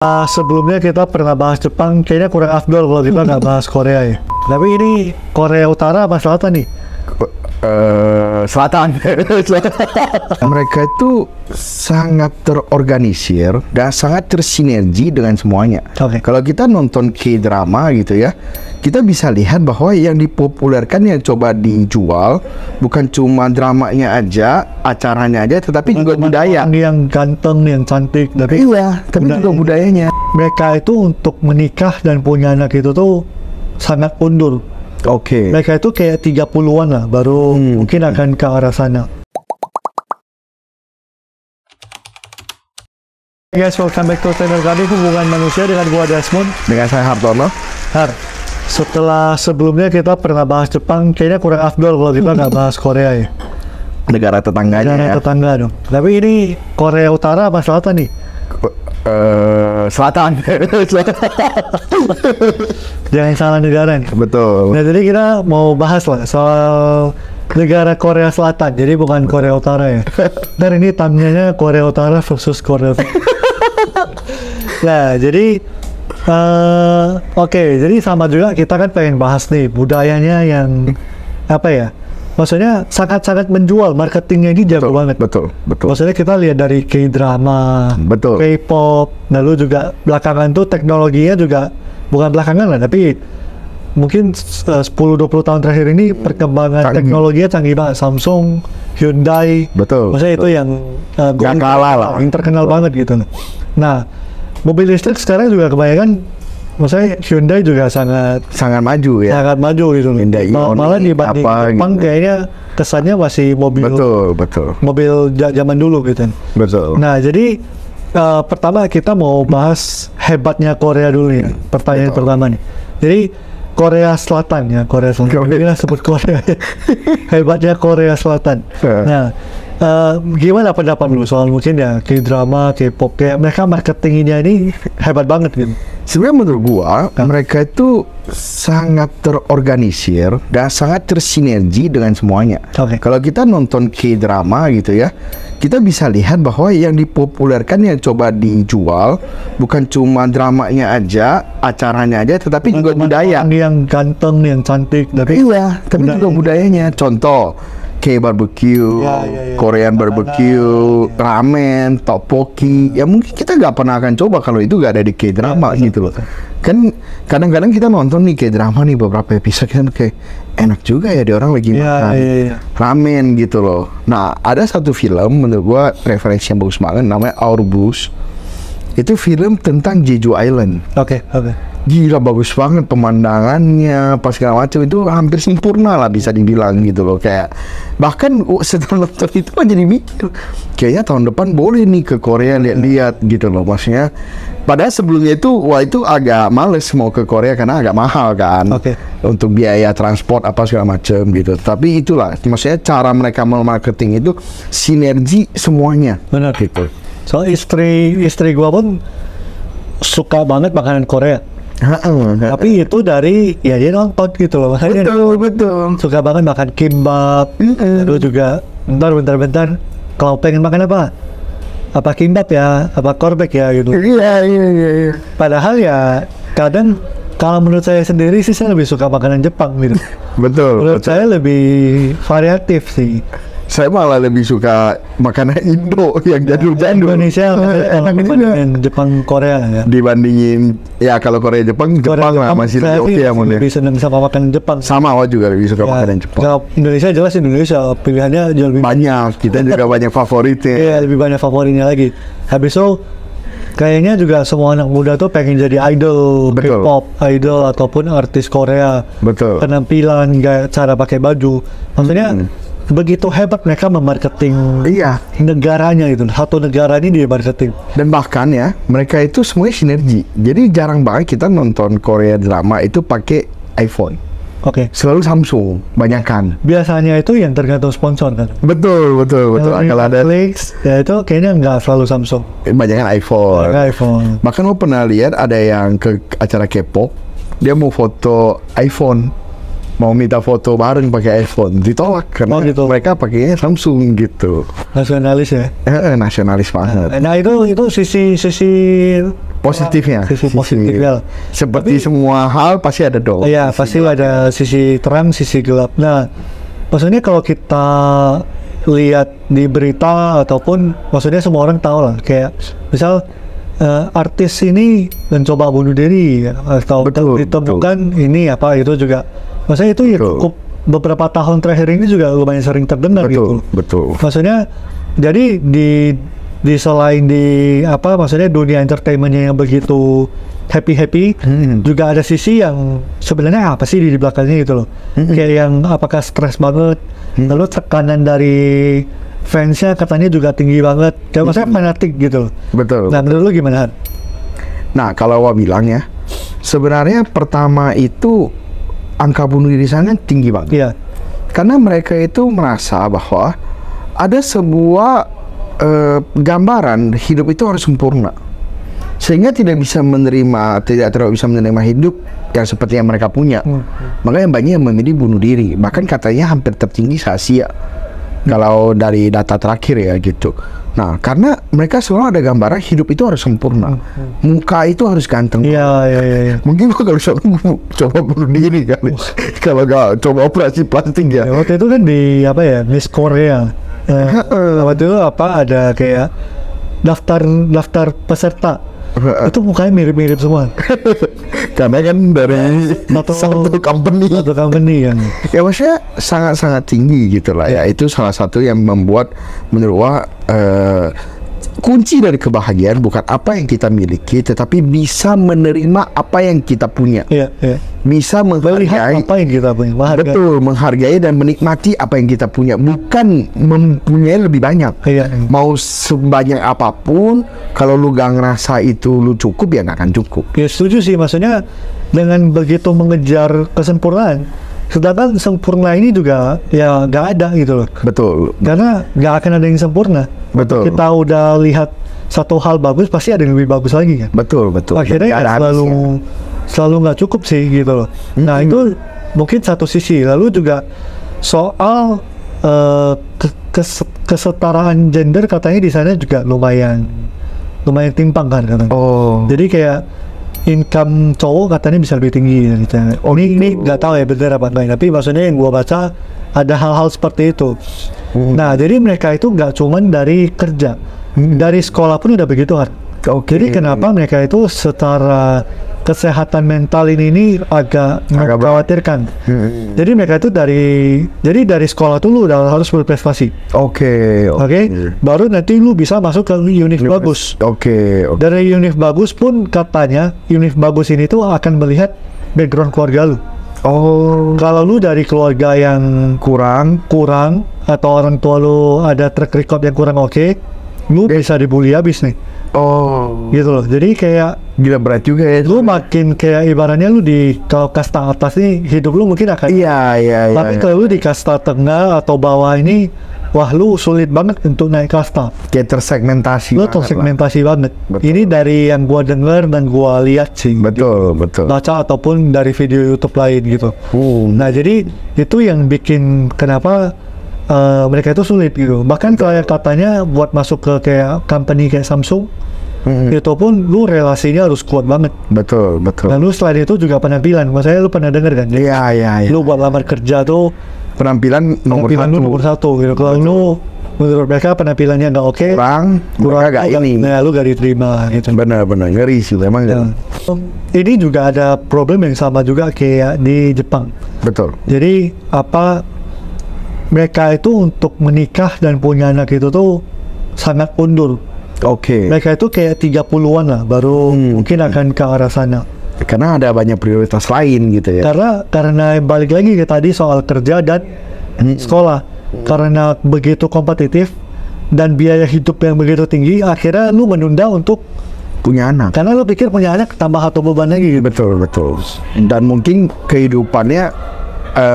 Sebelumnya kita pernah bahas Jepang, kayaknya kurang afdol kalau kita nggak bahas Korea ya. Tapi ini Korea Utara apa Selatan nih? Selatan. Mereka itu sangat terorganisir dan sangat tersinergi dengan semuanya. Kalau kita nonton K-drama gitu ya, kita bisa lihat bahwa yang dipopulerkan, yang coba dijual bukan cuma dramanya aja, acaranya aja, tetapi juga budaya. Yang ganteng, yang cantik, tapi juga budayanya. Mereka itu untuk menikah dan punya anak itu tuh sangat undur. Mereka itu kayak 30-an lah, baru mungkin akan ke arah sana. Hey guys, welcome back to channel kami, Hubungan Manusia, dengan gua Desmond. Dengan saya Hartono. Setelah sebelumnya kita pernah bahas Jepang, kayaknya kurang afdol kalau kita nggak bahas Korea ya. Negara tetangganya. Negara tetangga dong. Tapi ini Korea Utara apa Selatan nih? Selatan. Jangan salah negara nih. Betul. Nah, jadi kita mau bahas lah soal negara Korea Selatan. Jadi bukan Korea Utara ya. Dan ini thumbnailnya Korea Utara versus Korea Selatan. Nah, jadi jadi sama juga kita kan pengen bahas nih budayanya yang apa ya? Maksudnya sangat-sangat menjual, marketingnya ini jago banget. Betul. Maksudnya kita lihat dari K-drama, K-pop, lalu juga belakangan tuh teknologinya juga bukan belakangan lah, tapi mungkin 10-20 tahun terakhir ini perkembangan teknologinya canggih banget. Samsung, Hyundai, maksudnya itu yang gak kalah lah, yang terkenal banget gitu. Nah, mobil listrik sekarang juga kebanyakan, maksudnya Hyundai juga sangat maju ya. Sangat maju gitu. Malah dibanding Jepang kayaknya kesannya masih mobil. Betul. Mobil zaman dulu gitu. Betul. Nah, jadi pertama kita mau bahas hebatnya Korea dulu ya. Pertanyaan pertama nih. Jadi Korea Selatan ya, Korea Selatan. Kita sebut Korea. Hebatnya Korea Selatan. Nah, gimana pendapat lu soal mungkin ya K-drama, K-pop, kayak mereka marketingnya ini hebat banget gitu? Sebenarnya menurut gua mereka itu sangat terorganisir dan sangat tersinergi dengan semuanya. Kalau kita nonton K-drama gitu ya, kita bisa lihat bahwa yang dipopulerkan, yang coba dijual bukan cuma dramanya aja, acaranya aja, tetapi juga budaya. Yang ganteng, yang cantik, tapi juga budayanya. Contoh K-barbecue, Korean barbecue, ramen, tteokbokki. Ya mungkin kita nggak pernah akan coba kalau itu nggak ada di K-drama gitu loh. Kan kadang-kadang kita nonton nih K-drama nih beberapa episode, kan kayak enak juga ya, di orang lagi makan ramen gitu loh. Nah, ada satu film menurut gua referensi yang bagus banget, namanya Our Blues. Itu film tentang Jeju Island. Gila, bagus banget pemandangannya, pas segala macam, itu hampir sempurna lah bisa dibilang gitu loh. Kayak bahkan setelah nonton itu kan jadi mikir, kayaknya tahun depan boleh nih ke Korea lihat-lihat gitu loh. Maksudnya padahal sebelumnya itu itu agak males mau ke Korea karena agak mahal kan, untuk biaya transport apa segala macam gitu. Tapi itulah maksudnya cara mereka marketing itu sinergi semuanya. Benar gitu. So istri gua pun suka banget makanan Korea. Tapi itu dari dia nonton gitu loh. Betul. Suka banget makan kimbap. Lalu juga bentar. Kalau pengen makan apa kimbap ya, apa korbek ya gitu. Iya. Padahal ya kadang kalau menurut saya sendiri sih, saya lebih suka makanan Jepang gitu. Menurut saya lebih variatif sih. Saya malah lebih suka makanan Indo yang jadul-jadul. Indonesia enak dibandingin Jepang Korea ya. Dibandingin ya, kalau Korea Jepang lah masih oke ya. Lebih senang sama makanan Jepang. Sama, aku juga lebih suka makanan Jepang. Kalau Indonesia jelas Indonesia pilihannya jauh lebih banyak. Kita juga banyak favoritnya. Iya, lebih banyak favoritnya lagi. Habis itu kayaknya juga semua anak muda tuh pengen jadi idol K-pop, idol ataupun artis Korea. Penampilan, cara pakai baju. Maksudnya begitu hebat mereka memarketing negaranya gitu. Satu negara ini di marketing. Dan bahkan ya, mereka itu semuanya sinergi. Jadi jarang banget kita nonton Korea drama itu pakai iPhone. Selalu Samsung, banyakan. Biasanya itu yang tergantung sponsor kan. Betul. Kalau ada Netflix, ya itu kayaknya nggak selalu Samsung. Banyakan iPhone. Bahkan lo pernah lihat ada yang ke acara K-pop, dia mau foto iPhone, mau minta foto bareng pakai iPhone, ditolak karena mereka pakainya Samsung gitu. Nasionalis ya? Nasionalis banget. Nah itu sisi positifnya. Sisi positifnya. Seperti semua hal pasti ada dong. Iya, pasti ada sisi terang, sisi gelap. Nah, maksudnya kalau kita lihat di berita ataupun maksudnya semua orang tahu lah, kayak misal artis ini mencoba bunuh diri atau ditemukan ini apa itu juga, maksudnya itu ya cukup beberapa tahun terakhir ini juga lumayan sering terdengar gitu. Betul. Maksudnya jadi di selain di apa maksudnya dunia entertainmentnya yang begitu happy juga ada sisi yang sebenarnya apa sih di belakangnya gitu loh. Kayak yang apakah stres banget, lalu tekanan dari fansnya katanya juga tinggi banget, kayak maksudnya fanatik gitu loh. Betul. Nah menurut lu gimana? Nah kalau gua bilang ya, sebenarnya pertama itu angka bunuh diri sana tinggi banget. Iya. Karena mereka itu merasa bahwa ada sebuah gambaran hidup itu harus sempurna, sehingga tidak bisa menerima hidup yang seperti yang mereka punya. Makanya banyak yang memilih bunuh diri. Bahkan katanya hampir tertinggi se-Asia kalau dari data terakhir ya gitu. Nah, karena mereka selalu ada gambaran hidup itu harus sempurna, muka itu harus ganteng. Iya. Mungkin gua kalau coba bunuh diri kali, kalau nggak coba operasi plastik ya. Waktu itu kan di apa ya, Miss Korea. Waktu itu apa ada kayak daftar peserta. Itu mukanya mirip-mirip semua. Karena kan dari satu company yang ya maksudnya sangat-sangat tinggi gitu lah ya. Itu salah satu yang membuat menurut gua kunci dari kebahagiaan bukan apa yang kita miliki, tetapi bisa menerima apa yang kita punya. Bisa menghargai apa yang kita punya. Betul, menghargai dan menikmati apa yang kita punya, bukan mempunyai lebih banyak. Mau sebanyak apapun, kalau lu gak ngerasa itu lu cukup, ya gak akan cukup. Ya setuju sih, maksudnya dengan begitu mengejar kesempurnaan, sedangkan sempurna ini juga ya nggak ada gitu loh. Betul. Karena nggak akan ada yang sempurna. Betul. Kita udah lihat satu hal bagus, pasti ada yang lebih bagus lagi kan. Betul. Akhirnya ya selalu nggak cukup sih gitu loh. Nah itu mungkin satu sisi. Lalu juga soal kesetaraan gender katanya di sana juga lumayan timpang kan katanya. Jadi kayak income cowok katanya bisa lebih tinggi gitu. Ini nggak tahu ya benar apa enggak, tapi maksudnya yang gua baca ada hal-hal seperti itu. Nah jadi mereka itu nggak cuman dari kerja, dari sekolah pun udah begitu kan. Jadi kenapa mereka itu setara kesehatan mental ini agak mengkhawatirkan. Jadi mereka itu dari sekolah tuh lu udah harus berprestasi. Oke. Baru nanti lu bisa masuk ke univ bagus. Dari univ bagus pun katanya univ bagus ini tuh akan melihat background keluarga lu. Kalau lu dari keluarga yang kurang atau orang tua lu ada track record yang kurang lu bisa dibully habis nih. Gitu loh. Jadi kayak gila berat juga ya. Lu makin kayak ibaratnya lu di kalau kasta atas nih hidup lu mungkin akan tapi kalau lu di kasta tengah atau bawah ini, wah lu sulit banget untuk naik kasta. Kayak tersegmentasi. Lu tersegmentasi banget. Ini dari yang gua dengar dan gua lihat sih. Betul. Baca ataupun dari video YouTube lain gitu. Nah jadi itu yang bikin kenapa mereka itu sulit gitu. Bahkan kayak katanya buat masuk ke kayak company kayak Samsung, itu pun lu relasinya harus kuat banget. Betul. Lalu selain itu juga penampilan. Maksudnya lu pernah denger kan? Iya. Lu buat lamar kerja tuh penampilan nomor satu gitu. Kalau lu menurut mereka penampilannya nggak kurang agak ini. Nah lu gak diterima gitu. Benar ngeri sih memang. Ini juga ada problem yang sama juga kayak di Jepang. Betul. Jadi mereka itu untuk menikah dan punya anak itu tuh sangat mundur. Mereka itu kayak 30-an lah baru mungkin akan ke arah sana. Karena ada banyak prioritas lain gitu ya. Karena balik lagi ke tadi soal kerja dan sekolah. Karena begitu kompetitif dan biaya hidup yang begitu tinggi, akhirnya lu menunda untuk punya anak. Karena lu pikir punya anak tambah satu beban lagi gitu. Betul. Dan mungkin kehidupannya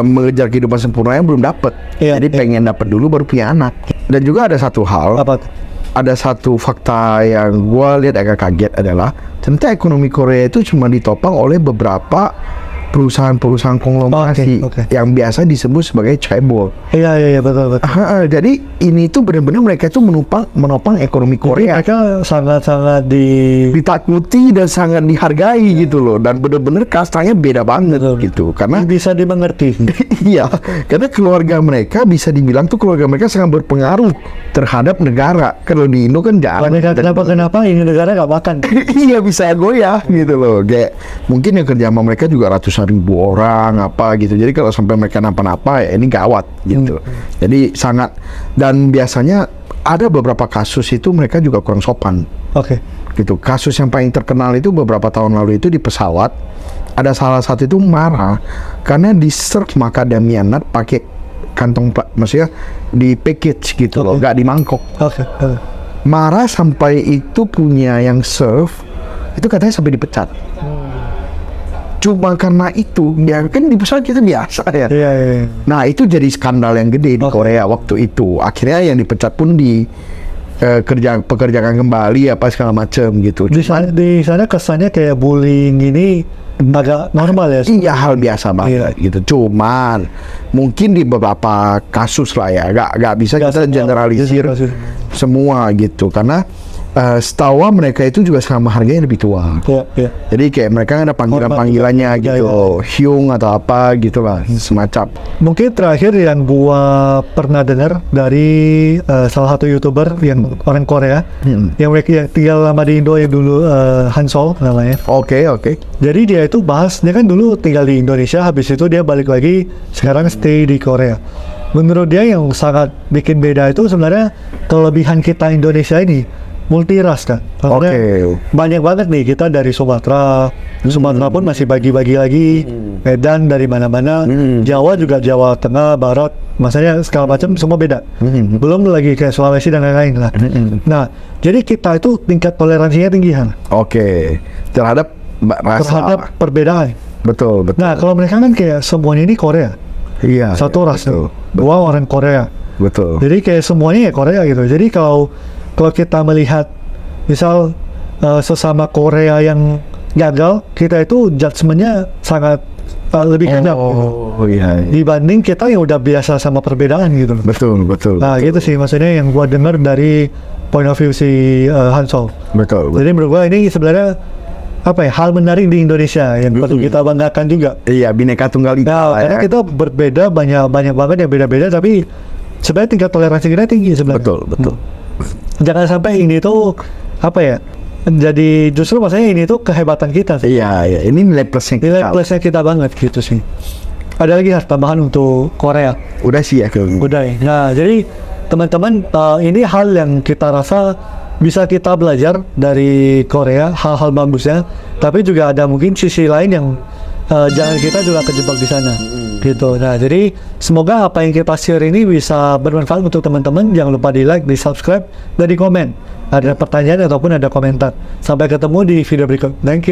mengejar kehidupan sempurnanya belum dapat. Jadi pengen dapat dulu baru punya anak. Dan juga ada satu hal. Ada satu fakta yang gue lihat agak kaget adalah ternyata ekonomi Korea itu cuma ditopang oleh beberapa perusahaan-perusahaan konglomerasi yang biasa disebut sebagai chaebol. Iya betul. Jadi ini tuh benar-benar mereka itu menopang ekonomi Korea. Mereka sangat-sangat ditakuti dan sangat dihargai gitu loh, dan benar-benar kastanya beda banget gitu, karena bisa dimengerti. Iya, karena keluarga mereka bisa dibilang tuh keluarga mereka sangat berpengaruh terhadap negara. Kalau di Indo kan jarang. Kenapa ini negara nggak makan? Iya, bisa goyah gitu loh. Kayak mungkin yang kerja sama mereka juga ratusan ribu orang apa gitu. Jadi kalau sampai mereka napa-napa ya ini gawat gitu. Jadi sangat, dan biasanya ada beberapa kasus itu mereka juga kurang sopan. Gitu. Kasus yang paling terkenal itu beberapa tahun lalu itu di pesawat. Ada salah satu itu marah karena di serve macadamia nut pakai kantong maksudnya di package gitu loh, nggak di mangkok. Marah sampai itu punya yang serve itu katanya sampai dipecat. Cuma karena itu, ya kan di pesawat kita biasa ya. Nah itu jadi skandal yang gede di Korea waktu itu. Akhirnya yang dipecat pun pekerjakan kembali apa segala macam gitu. Di sana kesannya kayak bullying ini agak normal ya? Iya, hal biasa banget gitu. Cuman mungkin di beberapa kasus lah ya, nggak bisa kita generalisir semua gitu, karena setahu mereka itu juga sama harganya lebih tua. Jadi kayak mereka ada panggilannya gitu, Hyung atau apa gitu lah, semacam. Mungkin terakhir yang gua pernah dengar dari salah satu YouTuber yang orang Korea, yang mereka tinggal lama di Indo yang dulu, Hansol namanya. Oke. Jadi dia itu bahas, dia kan dulu tinggal di Indonesia, habis itu dia balik lagi, sekarang stay di Korea. Menurut dia yang sangat bikin beda itu sebenarnya kelebihan kita Indonesia ini multiras kan, banyak banget nih kita dari Sumatera pun masih bagi-bagi lagi, Medan dari mana-mana, Jawa juga Jawa Tengah, Barat, maksudnya segala macam semua beda, belum lagi kayak Sulawesi dan lain-lain lah. Nah, jadi kita itu tingkat toleransinya tinggi kan? Terhadap perbedaan. Betul. Nah, kalau mereka kan kayak semuanya ini Korea, satu ras, dua orang Korea. Jadi kayak semuanya ya Korea gitu. Jadi kalau kita melihat misal sesama Korea yang gagal, kita itu judgementnya sangat lebih kejam dibanding kita yang udah biasa sama perbedaan gitu. Betul. Nah gitu sih maksudnya yang gua dengar dari point of view si Hansol. Jadi menurut gua ini sebenarnya hal menarik di Indonesia yang perlu kita banggakan juga. Iya, Bhinneka Tunggal Ika. Karena kita berbeda, banyak banget yang beda-beda, tapi sebenarnya tingkat toleransi kita tinggi sebenarnya. Betul. Jangan sampai ini tuh jadi justru maksudnya ini tuh kehebatan kita sih. Iya, ini nilai plusnya kita banget gitu sih. Ada lagi tambahan untuk Korea? Udah sih ya. Udah ya. Nah, jadi teman-teman, ini hal yang kita rasa bisa kita belajar dari Korea, hal-hal bagusnya, tapi juga ada mungkin sisi lain yang jangan kita juga kejebak di sana gitu. Nah, jadi semoga apa yang kita share ini bisa bermanfaat untuk teman-teman. Jangan lupa di like, di subscribe, dan di komen ada pertanyaan ataupun ada komentar. Sampai ketemu di video berikut. Thank you.